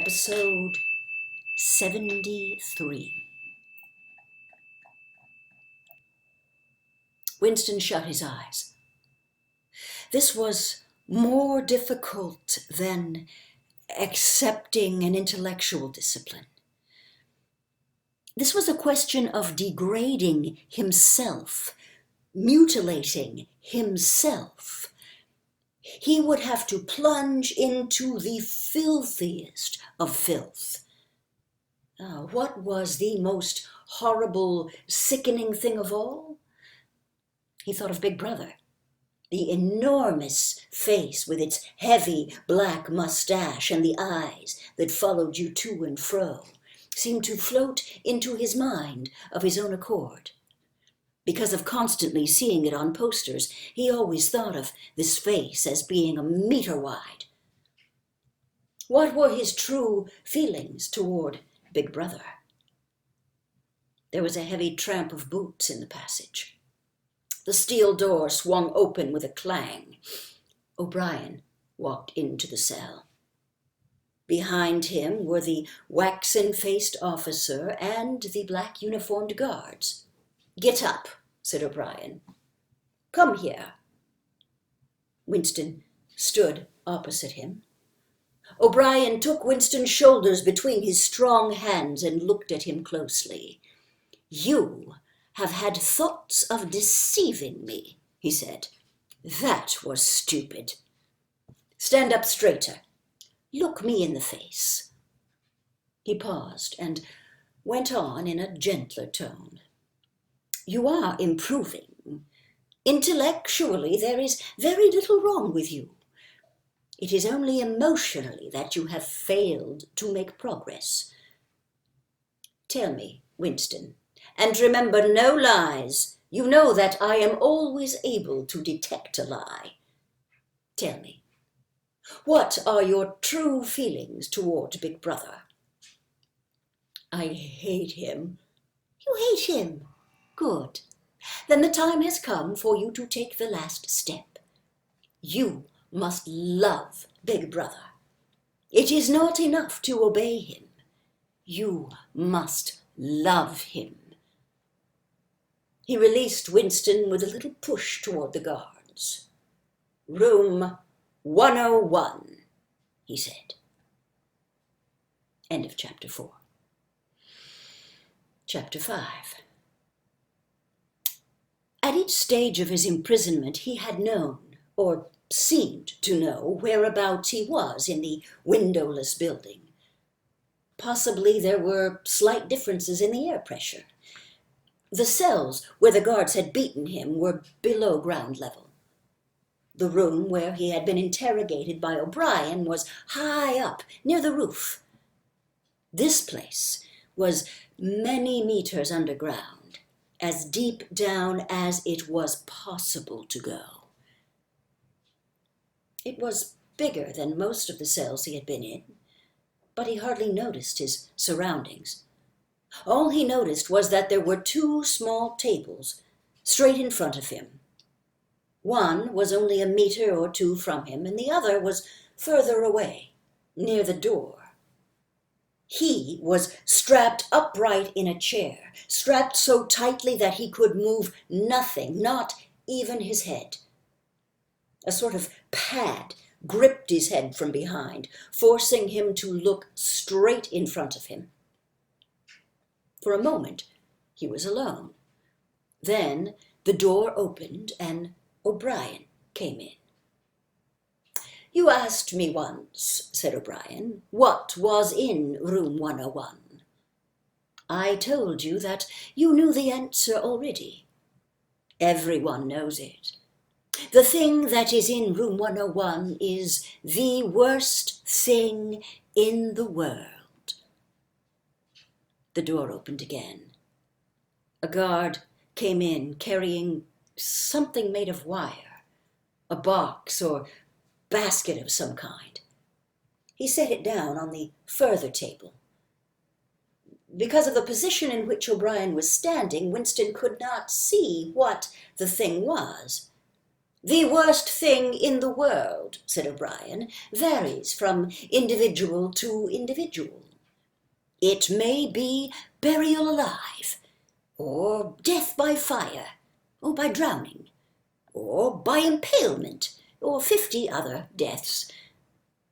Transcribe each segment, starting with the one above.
Episode 73. Winston shut his eyes. This was more difficult than accepting an intellectual discipline. This was a question of degrading himself, mutilating himself. He would have to plunge into the filthiest of filth. What was the most horrible, sickening thing of all? He thought of Big Brother. The enormous face with its heavy black mustache and the eyes that followed you to and fro seemed to float into his mind of his own accord. Because of constantly seeing it on posters, he always thought of this face as being a meter wide. What were his true feelings toward Big Brother? There was a heavy tramp of boots in the passage. The steel door swung open with a clang. O'Brien walked into the cell. Behind him were the waxen-faced officer and the black-uniformed guards. "Get up," said O'Brien. "Come here." Winston stood opposite him. O'Brien took Winston's shoulders between his strong hands and looked at him closely. "You have had thoughts of deceiving me," he said. "That was stupid. Stand up straighter. Look me in the face." He paused and went on in a gentler tone. "You are improving. Intellectually, there is very little wrong with you. It is only emotionally that you have failed to make progress. Tell me, Winston, and remember no lies. You know that I am always able to detect a lie. Tell me, what are your true feelings toward Big Brother?" "I hate him." "You hate him? Good. Then the time has come for you to take the last step. You must love Big Brother. It is not enough to obey him. You must love him." He released Winston with a little push toward the guards. "Room 101, he said. End of chapter 4. Chapter 5. At each stage of his imprisonment, he had known, or seemed to know, whereabouts he was in the windowless building. Possibly there were slight differences in the air pressure. The cells where the guards had beaten him were below ground level. The room where he had been interrogated by O'Brien was high up near the roof. This place was many meters underground, as deep down as it was possible to go. It was bigger than most of the cells he had been in, but he hardly noticed his surroundings. All he noticed was that there were 2 small tables straight in front of him. One was only a meter or 2 from him, and the other was further away, near the door. He was strapped upright in a chair, strapped so tightly that he could move nothing, not even his head. A sort of pad gripped his head from behind, forcing him to look straight in front of him. For a moment, he was alone. Then the door opened and O'Brien came in. "You asked me once," said O'Brien, "what was in room 101. I told you that you knew the answer already. Everyone knows it. The thing that is in room 101 is the worst thing in the world." The door opened again. A guard came in carrying something made of wire, a box or basket of some kind. He set it down on the further table. Because of the position in which O'Brien was standing, Winston could not see what the thing was. "The worst thing in the world," said O'Brien, "varies from individual to individual. It may be burial alive, or death by fire, or by drowning, or by impalement, or 50 other deaths.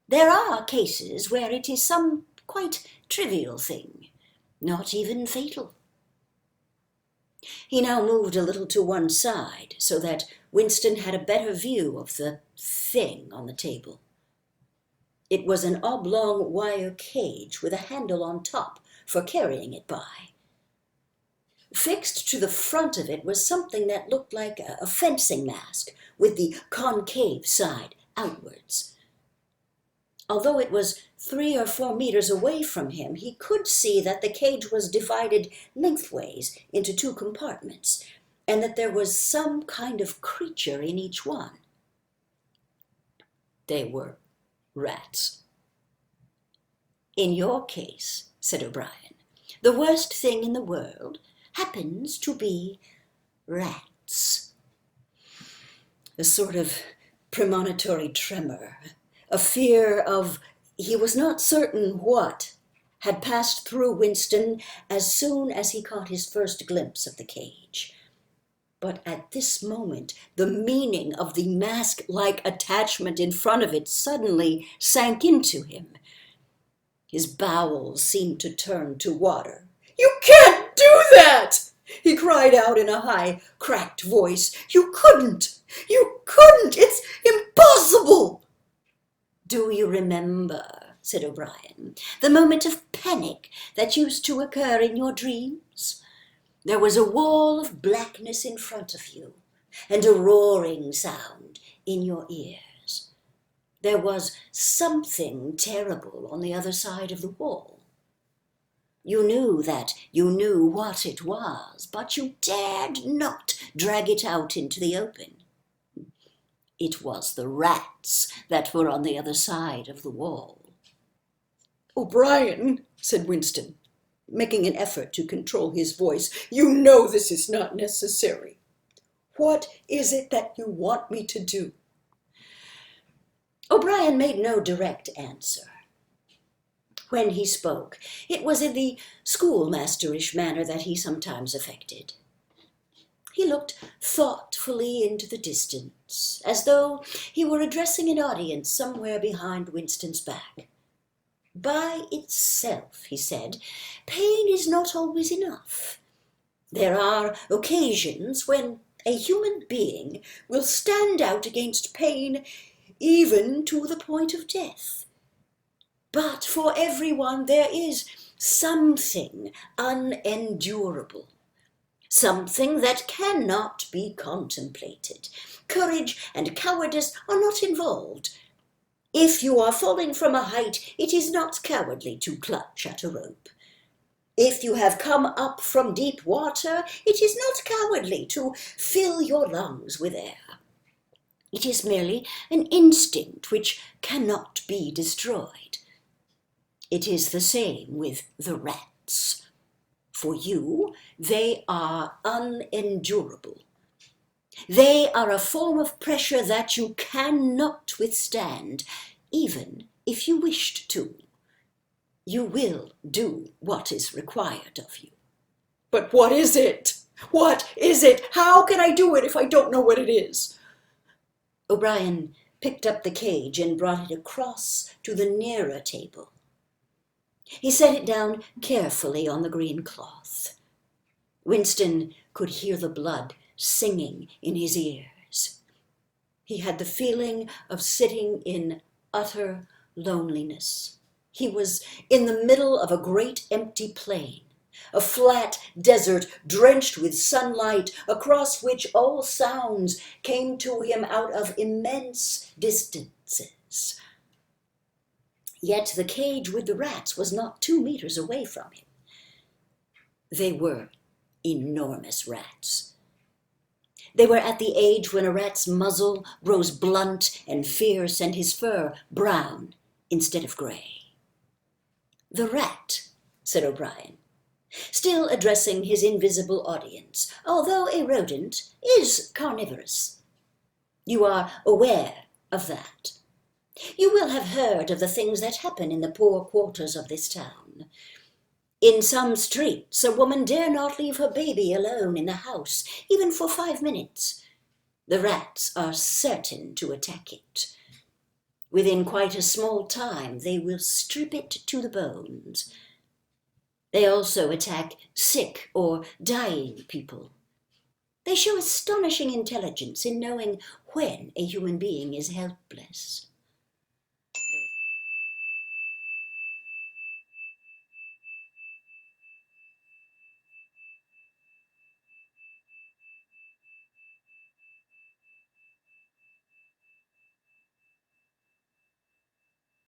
There are cases where it is some quite trivial thing, not even fatal." He now moved a little to one side so that Winston had a better view of the thing on the table. It was an oblong wire cage with a handle on top for carrying it by. Fixed to the front of it was something that looked like a fencing mask with the concave side outwards. Although it was 3 or 4 meters away from him, he could see that the cage was divided lengthways into 2 compartments, and that there was some kind of creature in each one. They were rats. "In your case," said O'Brien, "the worst thing in the world happens to be rats." A sort of premonitory tremor, a fear of he was not certain what, had passed through Winston as soon as he caught his first glimpse of the cage. But at this moment, the meaning of the mask-like attachment in front of it suddenly sank into him. His bowels seemed to turn to water. "You can't do that!" he cried out in a high, cracked voice. "You couldn't! You couldn't! It's impossible!" "Do you remember," said O'Brien, "the moment of panic that used to occur in your dreams? There was a wall of blackness in front of you, and a roaring sound in your ears. There was something terrible on the other side of the wall. You knew that you knew what it was, but you dared not drag it out into the open. It was the rats that were on the other side of the wall." "O'Brien," said Winston, making an effort to control his voice, "you know this is not necessary. What is it that you want me to do?" O'Brien made no direct answer. When he spoke, it was in the schoolmasterish manner that he sometimes affected. He looked thoughtfully into the distance, as though he were addressing an audience somewhere behind Winston's back. "By itself," he said, "pain is not always enough. There are occasions when a human being will stand out against pain even to the point of death. But for everyone there is something unendurable, something that cannot be contemplated. Courage and cowardice are not involved. If you are falling from a height, it is not cowardly to clutch at a rope. If you have come up from deep water, it is not cowardly to fill your lungs with air. It is merely an instinct which cannot be destroyed. It is the same with the rats. For you, they are unendurable. They are a form of pressure that you cannot withstand, even if you wished to. You will do what is required of you." "But what is it? What is it? How can I do it if I don't know what it is?" O'Brien picked up the cage and brought it across to the nearer table. He set it down carefully on the green cloth. Winston could hear the blood singing in his ears. He had the feeling of sitting in utter loneliness. He was in the middle of a great empty plain, a flat desert drenched with sunlight, across which all sounds came to him out of immense distances. Yet the cage with the rats was not 2 meters away from him. They were enormous rats. They were at the age when a rat's muzzle grows blunt and fierce and his fur brown instead of gray. "The rat," said O'Brien, still addressing his invisible audience, "although a rodent, is carnivorous. You are aware of that. You will have heard of the things that happen in the poor quarters of this town. In some streets, a woman dare not leave her baby alone in the house, even for 5 minutes. The rats are certain to attack it. Within quite a small time, they will strip it to the bones. They also attack sick or dying people. They show astonishing intelligence in knowing when a human being is helpless.